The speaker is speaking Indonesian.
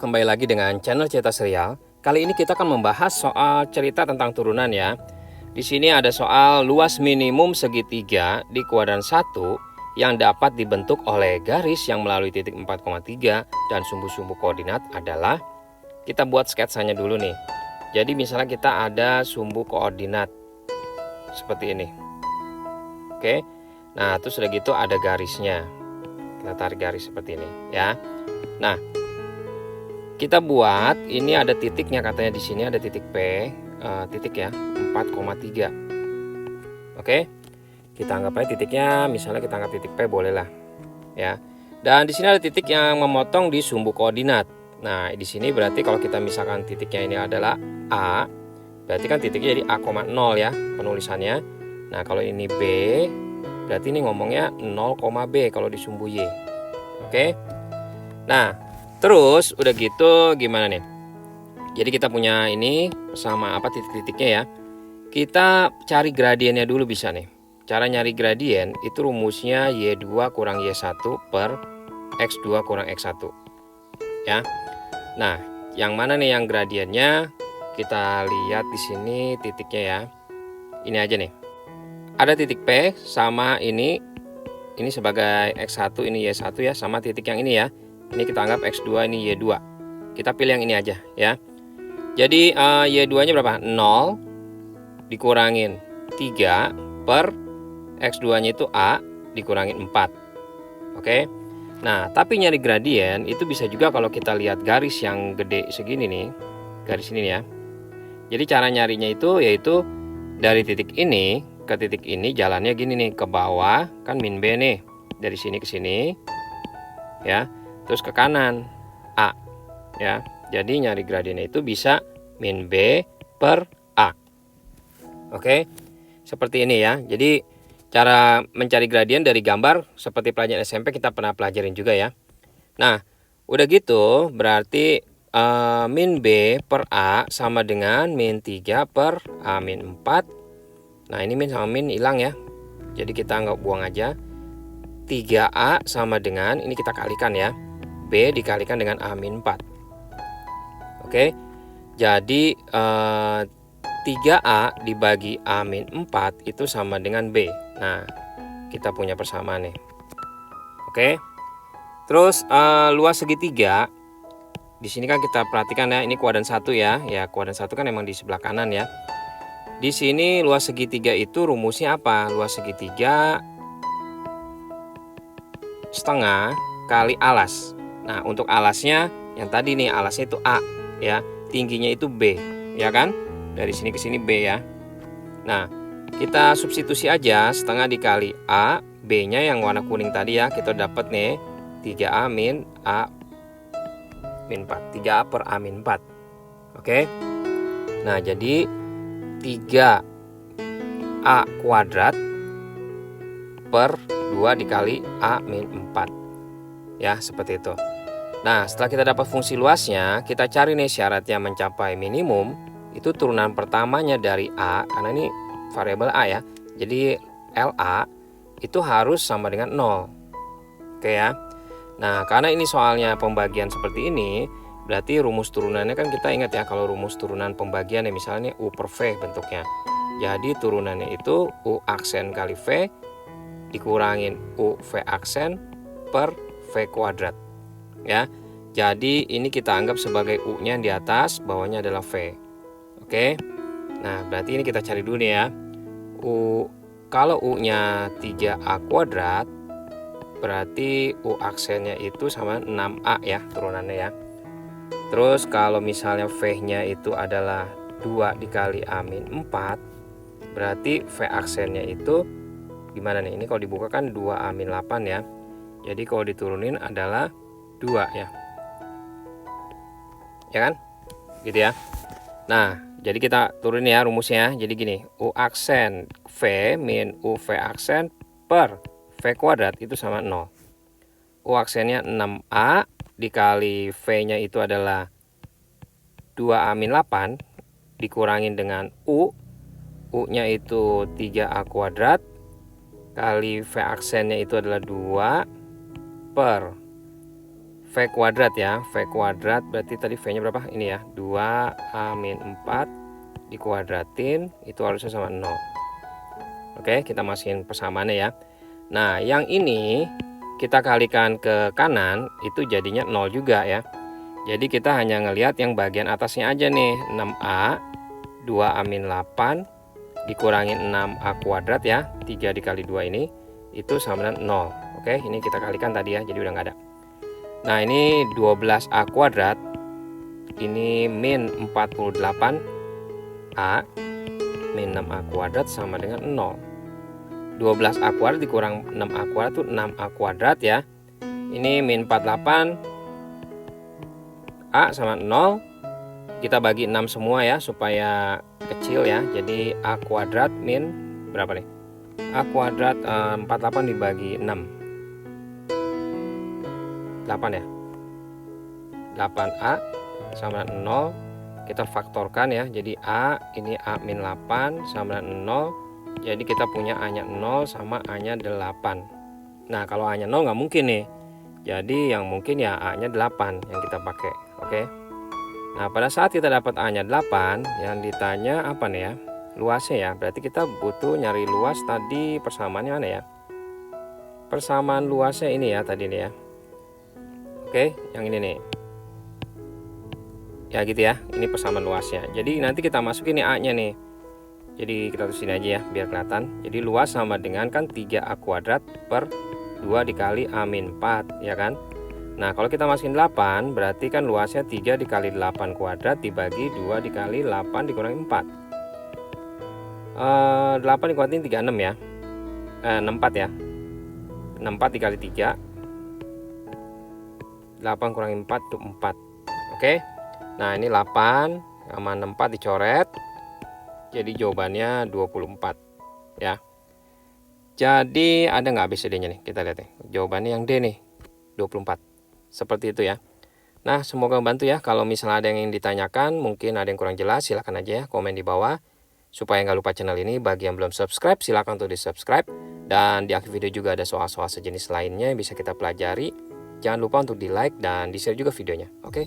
kembali lagi dengan channel Cerita Serial. Kali ini kita akan membahas soal cerita tentang turunan ya. Di sini ada soal luas minimum segitiga di kuadran 1 yang dapat dibentuk oleh garis yang melalui titik 4,3 dan sumbu-sumbu koordinat adalah, kita buat sketsanya dulu nih. Jadi misalnya kita ada sumbu koordinat seperti ini. Oke. Nah, terus sudah gitu ada garisnya. Kita tarik garis seperti ini ya. Nah, kita buat ini ada titiknya, katanya di sini ada titik P, titik ya 4,3. Oke, kita anggap aja titiknya, misalnya kita anggap titik P boleh lah ya. Dan di sini ada titik yang memotong di sumbu koordinat. Nah, di sini berarti kalau kita misalkan titiknya ini adalah A, berarti kan titiknya jadi A,0 ya penulisannya. Nah, kalau ini B, berarti ini ngomongnya 0,B kalau di sumbu Y. Oke. Nah, terus udah gitu gimana nih? Jadi kita punya ini sama apa titik-titiknya ya. Kita cari gradiennya dulu bisa nih. Cara nyari gradien itu rumusnya Y2 kurang Y1 per X2 kurang X1 ya. Nah, yang mana nih yang gradiennya? Kita lihat di sini titiknya ya. Ini aja nih. Ada titik P sama ini sebagai X1, ini Y1 ya, sama titik yang ini ya. Ini kita anggap X2, ini Y2. Kita pilih yang ini aja ya. Jadi Y2 nya berapa? 0 dikurangin 3 per X2 nya itu A dikurangin 4. Oke. Nah, tapi nyari gradien itu bisa juga kalau kita lihat garis yang gede segini nih. Garis ini ya. Jadi cara nyarinya itu yaitu dari titik ini ke titik ini jalannya gini nih, ke bawah kan min B nih. Dari sini ke sini ya. Terus ke kanan A ya. Jadi nyari gradiennya itu bisa min B per A. Oke. Seperti ini ya. Jadi cara mencari gradien dari gambar seperti pelajaran SMP kita pernah pelajarin juga ya. Nah, udah gitu berarti min B per A sama dengan min 3 per A min 4. Nah, ini min sama min hilang ya. Jadi kita nggak buang aja. 3A sama dengan, ini kita kalikan ya, B dikalikan dengan A-4. Oke, jadi 3A dibagi A-4 itu sama dengan B. Nah, kita punya persamaan nih. Oke, terus luas segitiga, di sini kan kita perhatikan ya, ini kuadran 1 ya. Ya, kuadran 1 kan emang di sebelah kanan ya. Di sini luas segitiga itu rumusnya apa? Luas segitiga setengah kali alas. Nah, untuk alasnya yang tadi nih, alasnya itu A ya, tingginya itu B ya kan, dari sini ke sini B ya. Nah, kita substitusi aja, setengah dikali A, B nya yang warna kuning tadi ya, kita dapat nih 3A min A min 4, 3A per A min 4. Oke. Nah, jadi 3A kuadrat per 2 dikali A min 4 ya, seperti itu. Nah, setelah kita dapat fungsi luasnya, kita cari nih syaratnya mencapai minimum. Itu turunan pertamanya dari A, karena ini variabel A ya, jadi LA itu harus sama dengan 0. Oke ya. Nah, karena ini soalnya pembagian seperti ini, berarti rumus turunannya kan kita ingat ya, kalau rumus turunan pembagian ya, misalnya U per V bentuknya. Jadi turunannya itu U aksen kali V dikurangin U V aksen per V kuadrat ya. Jadi ini kita anggap sebagai U nya di atas, bawahnya adalah V. Oke. Nah, berarti ini kita cari dulu nih ya. Kalau U nya 3A kuadrat, berarti U aksennya itu sama 6A ya turunannya ya. Terus kalau misalnya V nya itu adalah 2 dikali A min 4, berarti V aksennya itu gimana nih? Ini kalau dibuka kan 2A min 8 ya. Jadi kalau diturunin adalah 2 ya. Ya kan? Gitu ya. Nah, jadi kita turunin ya rumusnya. Jadi gini, U aksen V min U V aksen per V kuadrat itu sama 0. U aksennya 6A dikali V-nya itu adalah 2A min 8 dikurangin dengan U. U-nya itu 3A kuadrat kali V aksennya itu adalah 2 per V kuadrat ya. V kuadrat berarti tadi V nya berapa? Ini ya, 2A-4 dikuadratin itu harusnya sama 0. Oke, kita masukin persamaannya ya. Nah, yang ini kita kalikan ke kanan itu jadinya 0 juga ya. Jadi kita hanya ngelihat yang bagian atasnya aja nih. 6A 2A-8 dikurangin 6A kuadrat ya, 3 dikali 2 ini itu sama dengan 0. Oke, ini kita kalikan tadi ya, jadi udah nggak ada. Nah, ini 12A kuadrat, ini min 48A min 6A kuadrat sama dengan 0. 12A kuadrat dikurang 6A kuadrat itu 6A kuadrat ya. Ini min 48A sama 0. Kita bagi 6 semua ya supaya kecil ya. Jadi A kuadrat min berapa nih? A kuadrat 48 dibagi 6. 8 ya. 8A sama 0. Kita faktorkan ya. Jadi A ini A min 8 sama 0. Jadi kita punya A-nya 0 sama A-nya 8. Nah, kalau A-nya 0 nggak mungkin nih. Jadi yang mungkin ya A-nya 8 yang kita pakai. Oke. Nah, pada saat kita dapat A-nya 8, yang ditanya apa nih ya? Luasnya ya. Berarti kita butuh nyari luas tadi, persamaannya mana ya? Persamaan luasnya ini ya tadi nih ya. Oke, yang ini nih. Ya gitu ya. Ini persamaan luasnya. Jadi nanti kita masukin nih A-nya nih. Jadi kita tulisin aja ya biar kelihatan. Jadi luas sama dengan kan 3A kuadrat per 2 dikali A-4 ya kan? Nah, kalau kita masukin 8 berarti kan luasnya 3 dikali 8 kuadrat dibagi 2 dikali 8 dikurangi 4. 8 dikuatin 36 ya. 64 ya. 64 dikali 3. 8 kurangi 4 itu 4. Oke. Nah, ini 8 sama 64 dicoret. Jadi jawabannya 24 ya. Jadi ada nggak ABCD-nya nih? Kita lihat nih. Jawabannya yang D nih, 24. Seperti itu ya. Nah, semoga membantu ya. Kalau misalnya ada yang ingin ditanyakan, mungkin ada yang kurang jelas, silahkan aja ya komen di bawah. Supaya nggak lupa channel ini, bagi yang belum subscribe, silahkan untuk di subscribe. Dan di akhir video juga ada soal-soal sejenis lainnya yang bisa kita pelajari. Jangan lupa untuk di like dan di share juga videonya. Oke.